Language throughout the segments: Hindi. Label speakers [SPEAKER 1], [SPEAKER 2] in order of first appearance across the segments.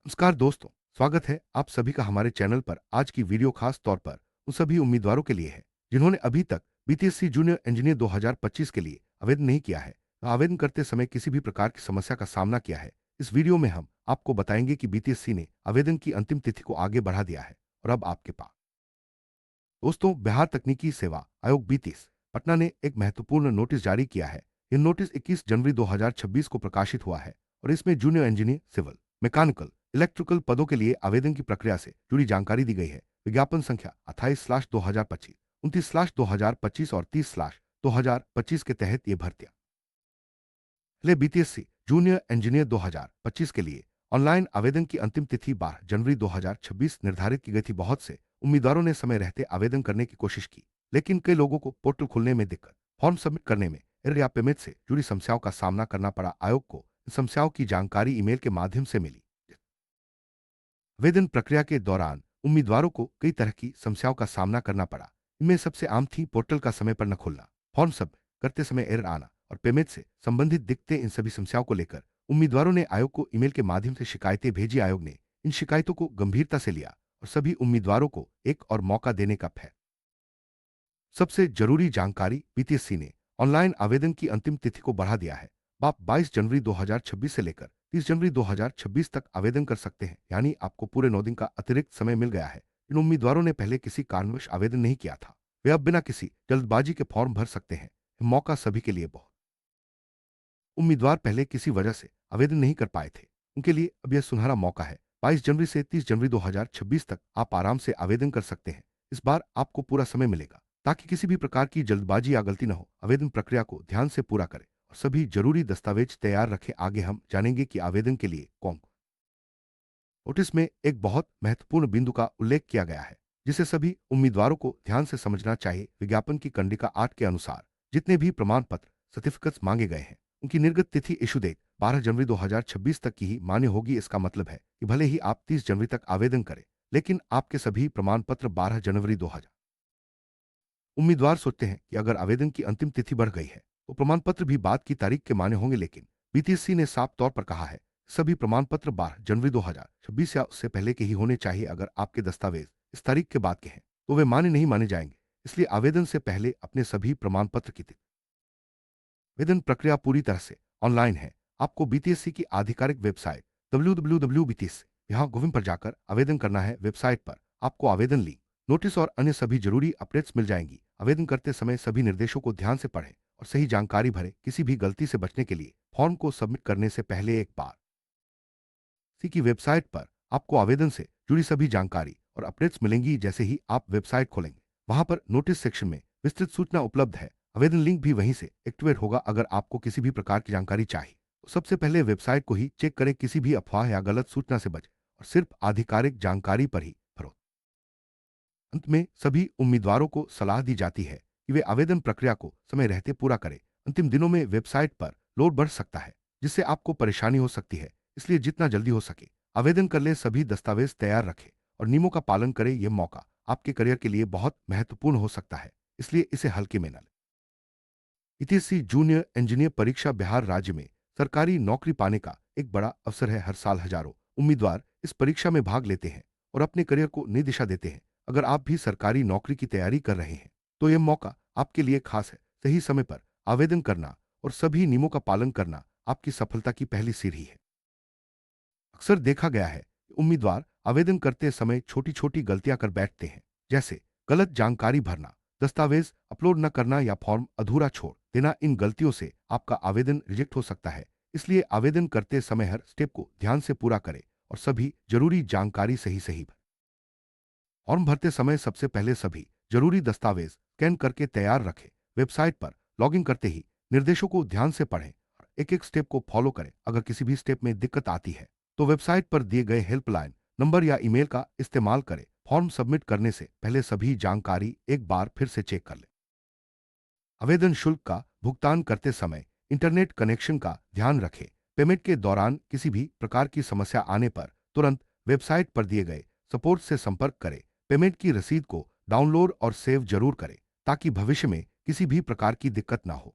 [SPEAKER 1] नमस्कार दोस्तों, स्वागत है आप सभी का हमारे चैनल पर। आज की वीडियो खास तौर पर उन सभी उम्मीदवारों के लिए है जिन्होंने अभी तक बीटीएससी जूनियर इंजीनियर 2025 के लिए आवेदन नहीं किया है। आवेदन करते समय किसी भी प्रकार की समस्या का सामना किया है। इस वीडियो में हम आपको बताएंगे कि बीटीएससी ने आवेदन की अंतिम तिथि को आगे बढ़ा दिया है और अब आपके पास। दोस्तों, बिहार तकनीकी सेवा आयोग बीटीएस पटना ने एक महत्वपूर्ण नोटिस जारी किया है। यह नोटिस 21 जनवरी 2026 को प्रकाशित हुआ है और इसमें junior engineer civil, mechanical, electrical पदों के लिए आवेदन की प्रक्रिया से जुड़ी जानकारी दी गई है। विज्ञापन संख्या 28/2025, 29/2025 और 30/2025 के तहत ये भर्तियां। पहले बीटीएससी जूनियर इंजीनियर 2025 के लिए ऑनलाइन आवेदन की अंतिम तिथि 12 जनवरी 2026 निर्धारित की गई थी। बहुत से उम्मीदवारों ने समय रहते आवेदन करने की कोशिश की, लेकिन कई लोगों को पोर्टल खुलने में दिक्कत, फॉर्म सबमिट करने में एरर या पेमेंट से जुड़ी समस्याओं का सामना करना पड़ा। आयोग को इन समस्याओं की जानकारी ईमेल के माध्यम से मिली। आवेदन प्रक्रिया के दौरान उम्मीदवारों को कई तरह की समस्याओं का सामना करना पड़ा। इनमें सबसे आम थी पोर्टल का समय पर न खुलना, फॉर्म सबमिट करते समय एरर आना और पेमेंट से संबंधित दिक्कतें। इन सभी समस्याओं को लेकर उम्मीदवारों ने आयोग को ईमेल के माध्यम से शिकायतें भेजी। आयोग ने इन शिकायतों को गंभीरता से लिया और सभी उम्मीदवारों को एक और मौका देने का फैसला। सबसे जरूरी जानकारी, बीटीएससी ने ऑनलाइन आवेदन की अंतिम तिथि को बढ़ा दिया है। आप 22 जनवरी 2026 से लेकर 30 जनवरी 2026 तक आवेदन कर सकते हैं, यानी आपको पूरे 9 दिन का अतिरिक्त समय मिल गया है। इन उम्मीदवारों ने पहले किसी कारणवश आवेदन नहीं किया था, वे अब बिना किसी जल्दबाजी के फॉर्म भर सकते हैं। यह मौका सभी के लिए बहुत। उम्मीदवार पहले किसी वजह से आवेदन नहीं कर पाए थे, उनके लिए अब यह सुनहरा मौका है। 22 जनवरी से 30 जनवरी 2026 तक आप आराम से आवेदन कर सकते हैं। इस बार आपको पूरा समय मिलेगा ताकि किसी भी प्रकार की जल्दबाजी या गलती न हो। आवेदन प्रक्रिया को ध्यान से पूरा करें और सभी जरूरी दस्तावेज तैयार रखें। आगे हम जानेंगे कि आवेदन के लिए कौन। नोटिस में एक बहुत महत्वपूर्ण बिंदु का उल्लेख किया गया है जिसे सभी उम्मीदवारों को ध्यान से समझना चाहिए। विज्ञापन की कंडिका 8 के अनुसार जितने भी प्रमाण पत्र सर्टिफिकेट्स मांगे गए हैं उनकी निर्गत तिथि इशू डेट 12 जनवरी 2026 तक की ही मान्य होगी। इसका मतलब है कि भले ही आप 30 जनवरी तक आवेदन करें, लेकिन आपके सभी प्रमाण पत्र 12 जनवरी 2000। उम्मीदवार सोचते हैं कि अगर आवेदन की अंतिम तिथि बढ़ गई है तो प्रमाण पत्र भी बाद की तारीख के मान्य होंगे, लेकिन बीटीएससी ने साफ तौर पर कहा है सभी प्रमाण पत्र 12 जनवरी 2026 या उससे पहले के ही होने चाहिए। अगर आपके दस्तावेज इस तारीख के बाद के हैं तो वे मान्य नहीं माने जाएंगे। इसलिए आवेदन से पहले अपने सभी प्रमाण पत्र की तिथि। आवेदन प्रक्रिया पूरी तरह से ऑनलाइन है। आपको बीटीएससी की आधिकारिक वेबसाइट www.bts यहाँ गोविंद पर जाकर आवेदन करना है। वेबसाइट पर आपको आवेदन लिंक, नोटिस और अन्य सभी जरूरी अपडेट्स मिल जाएंगी। आवेदन करते समय सभी निर्देशों को ध्यान से पढ़ें और सही जानकारी भरें। किसी भी गलती से बचने के लिए फॉर्म को सबमिट करने से पहले एक बार सी की वेबसाइट पर आपको आवेदन से जुड़ी सभी जानकारी और अपडेट्स मिलेंगी। जैसे ही आप वेबसाइट खोलेंगे वहां पर नोटिस सेक्शन में विस्तृत सूचना उपलब्ध है। आवेदन लिंक भी वहीं से एक्टिवेट होगा। अगर आपको किसी भी प्रकार की जानकारी चाहिए तो सबसे पहले वेबसाइट को ही चेक करें। किसी भी अफवाह या गलत सूचना से बचें और सिर्फ आधिकारिक जानकारी पर ही भरोसा। अंत में सभी उम्मीदवारों को सलाह दी जाती है कि वे आवेदन प्रक्रिया को समय रहते पूरा करें। अंतिम दिनों में वेबसाइट पर लोड बढ़ सकता है जिससे आपको परेशानी हो सकती है, इसलिए जितना जल्दी हो सके आवेदन कर ले। सभी दस्तावेज तैयार रखें और नियमों का पालन करें। यह मौका आपके करियर के लिए बहुत महत्वपूर्ण हो सकता है, इसलिए इसे हल्के में न लें। ईटीसी जूनियर इंजीनियर परीक्षा बिहार राज्य में सरकारी नौकरी पाने का एक बड़ा अवसर है। हर साल हजारों उम्मीदवार इस परीक्षा में भाग लेते हैं और अपने करियर को नई दिशा देते हैं। अगर आप भी सरकारी नौकरी की तैयारी कर रहे हैं तो यह मौका आपके लिए खास है। सही समय पर आवेदन करना और सभी नियमों का पालन करना आपकी सफलता की पहली सीढ़ी है। अक्सर देखा गया है कि उम्मीदवार आवेदन करते समय छोटी छोटी गलतियां कर बैठते हैं, जैसे गलत जानकारी भरना, दस्तावेज अपलोड न करना या फॉर्म अधूरा छोड़ देना। इन गलतियों से आपका आवेदन रिजेक्ट हो सकता है। इसलिए आवेदन करते समय हर स्टेप को ध्यान से पूरा करें और सभी जरूरी जानकारी सही सही भरें। फॉर्म भरते समय सबसे पहले सभी जरूरी दस्तावेज स्कैन करके तैयार रखें। वेबसाइट पर लॉगिन करते ही निर्देशों को ध्यान से पढ़ें और एक एक स्टेप को फॉलो करें। अगर किसी भी स्टेप में दिक्कत आती है तो वेबसाइट पर दिए गए हेल्पलाइन नंबर या ईमेल का इस्तेमाल करें। फॉर्म सबमिट करने से पहले सभी जानकारी एक बार फिर से चेक कर लें। आवेदन शुल्क का भुगतान करते समय इंटरनेट कनेक्शन का ध्यान रखें। पेमेंट के दौरान किसी भी प्रकार की समस्या आने पर तुरंत वेबसाइट पर दिए गए सपोर्ट से संपर्क करें। पेमेंट की रसीद को डाउनलोड और सेव जरूर करें ताकि भविष्य में किसी भी प्रकार की दिक्कत ना हो।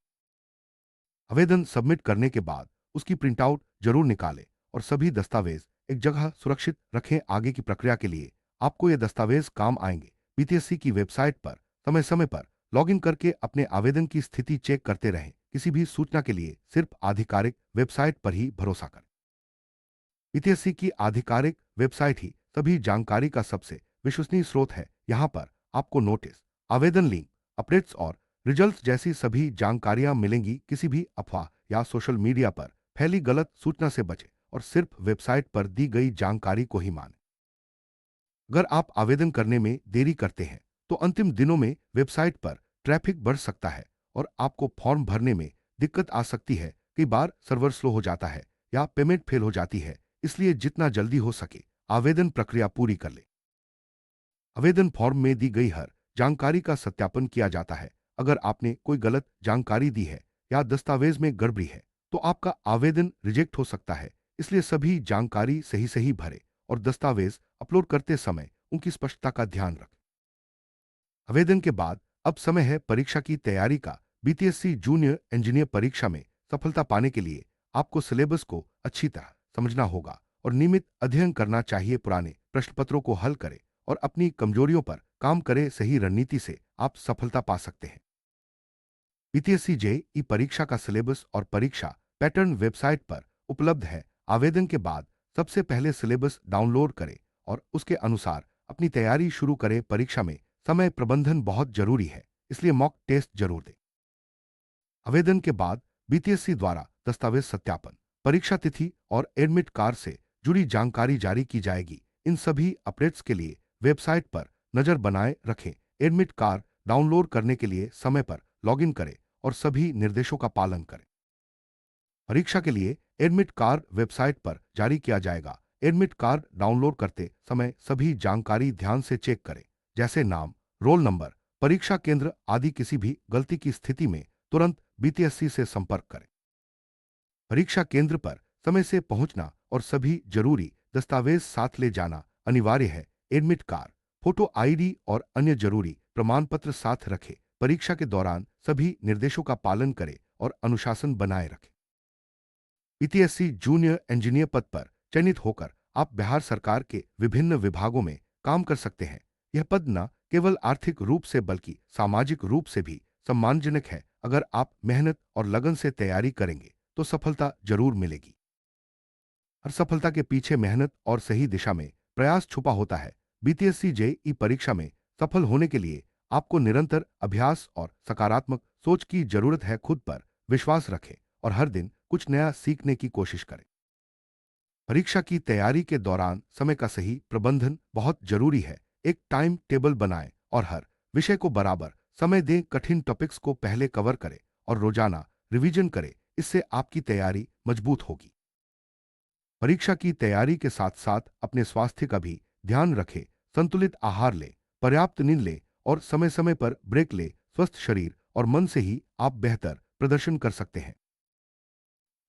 [SPEAKER 1] आवेदन सबमिट करने के बाद उसकी प्रिंटआउट जरूर निकालें और सभी दस्तावेज एक जगह सुरक्षित रखें। आगे की प्रक्रिया के लिए आपको ये दस्तावेज काम आएंगे। बीटीएससी की वेबसाइट पर समय समय पर लॉगिन करके अपने आवेदन की स्थिति चेक करते रहें। किसी भी सूचना के लिए सिर्फ आधिकारिक वेबसाइट पर ही भरोसा करें। बीटीएससी की आधिकारिक वेबसाइट ही सभी जानकारी का सबसे विश्वसनीय स्रोत है। यहाँ पर आपको नोटिस, आवेदन लिंक, अपडेट्स और रिजल्ट्स जैसी सभी जानकारियां मिलेंगी। किसी भी अफवाह या सोशल मीडिया पर फैली गलत सूचना से बचें और सिर्फ वेबसाइट पर दी गई जानकारी को ही मानें। अगर आप आवेदन करने में देरी करते हैं तो अंतिम दिनों में वेबसाइट पर ट्रैफिक बढ़ सकता है और आपको फॉर्म भरने में दिक्कत आ सकती है। कई बार सर्वर स्लो हो जाता है या पेमेंट फेल हो जाती है। इसलिए जितना जल्दी हो सके आवेदन प्रक्रिया पूरी कर ले। आवेदन फॉर्म में दी गई हर जानकारी का सत्यापन किया जाता है। अगर आपने कोई गलत जानकारी दी है या दस्तावेज में गड़बड़ी है तो आपका आवेदन रिजेक्ट हो सकता है। इसलिए सभी जानकारी सही सही भरे और दस्तावेज अपलोड करते समय उनकी स्पष्टता का ध्यान रखें। आवेदन के बाद अब समय है परीक्षा की तैयारी का। बीटीएससी जूनियर इंजीनियर परीक्षा में सफलता पाने के लिए आपको सिलेबस को अच्छी तरह समझना होगा और नियमित अध्ययन करना चाहिए। पुराने प्रश्न पत्रों को हल करें और अपनी कमजोरियों पर काम करें। सही रणनीति से आप सफलता पा सकते हैं। बीटीएससी जेईई परीक्षा का सिलेबस और परीक्षा पैटर्न वेबसाइट पर उपलब्ध है। आवेदन के बाद सबसे पहले सिलेबस डाउनलोड करें और उसके अनुसार अपनी तैयारी शुरू करें। परीक्षा में समय प्रबंधन बहुत जरूरी है, इसलिए मॉक टेस्ट जरूर दें। आवेदन के बाद बीटीएससी द्वारा दस्तावेज सत्यापन, परीक्षा तिथि और एडमिट कार्ड से जुड़ी जानकारी जारी की जाएगी। इन सभी अपडेट्स के लिए वेबसाइट पर नजर बनाए रखें। एडमिट कार्ड डाउनलोड करने के लिए समय पर लॉगिन करें और सभी निर्देशों का पालन करें। परीक्षा के लिए एडमिट कार्ड वेबसाइट पर जारी किया जाएगा। एडमिट कार्ड डाउनलोड करते समय सभी जानकारी ध्यान से चेक करें, जैसे नाम, रोल नंबर, परीक्षा केंद्र आदि। किसी भी गलती की स्थिति में तुरंत बीटीएससी से संपर्क करें। परीक्षा केंद्र पर समय से पहुंचना और सभी जरूरी दस्तावेज साथ ले जाना अनिवार्य है। एडमिट कार्ड, फोटो आईडी और अन्य जरूरी प्रमाण पत्र साथ रखें। परीक्षा के दौरान सभी निर्देशों का पालन करें और अनुशासन बनाए रखें। बीटीएससी जूनियर इंजीनियर पद पर चयनित होकर आप बिहार सरकार के विभिन्न विभागों में काम कर सकते हैं। यह पद न केवल आर्थिक रूप से बल्कि सामाजिक रूप से भी सम्मानजनक है। अगर आप मेहनत और लगन से तैयारी करेंगे तो सफलता जरूर मिलेगी। हर सफलता के पीछे मेहनत और सही दिशा में प्रयास छुपा होता है। बीटीएससी जेईई परीक्षा में सफल होने के लिए आपको निरंतर अभ्यास और सकारात्मक सोच की जरूरत है। खुद पर विश्वास रखें और हर दिन कुछ नया सीखने की कोशिश करें। परीक्षा की तैयारी के दौरान समय का सही प्रबंधन बहुत जरूरी है। एक टाइम टेबल बनाएं और हर विषय को बराबर समय दें। कठिन टॉपिक्स को पहले कवर करें और रोजाना रिवीजन करें। इससे आपकी तैयारी मजबूत होगी। परीक्षा की तैयारी के साथ साथ अपने स्वास्थ्य का भी ध्यान रखें। संतुलित आहार लें, पर्याप्त नींद लें और समय समय पर ब्रेक लें। स्वस्थ शरीर और मन से ही आप बेहतर प्रदर्शन कर सकते हैं।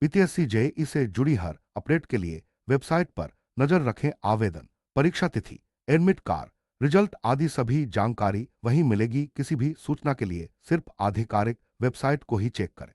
[SPEAKER 1] बीटीएससी जेईई से जुड़ी हर अपडेट के लिए वेबसाइट पर नजर रखें। आवेदन, परीक्षा तिथि, एडमिट कार्ड, रिजल्ट आदि सभी जानकारी वहीं मिलेगी। किसी भी सूचना के लिए सिर्फ आधिकारिक वेबसाइट को ही चेक करें।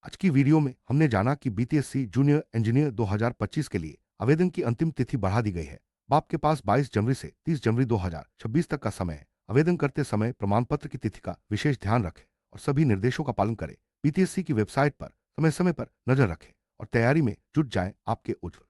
[SPEAKER 1] आज की वीडियो में हमने जाना कि बीटीएससी जूनियर इंजीनियर 2025 के लिए आवेदन की अंतिम तिथि बढ़ा दी गई है। अब आपके पास 22 जनवरी से 30 जनवरी 2026 तक का समय है। आवेदन करते समय प्रमाण पत्र की तिथि का विशेष ध्यान रखें और सभी निर्देशों का पालन करें। बीटीएससी की वेबसाइट पर समय समय पर नजर रखें और तैयारी में जुट जाएं। आपके उज्जवल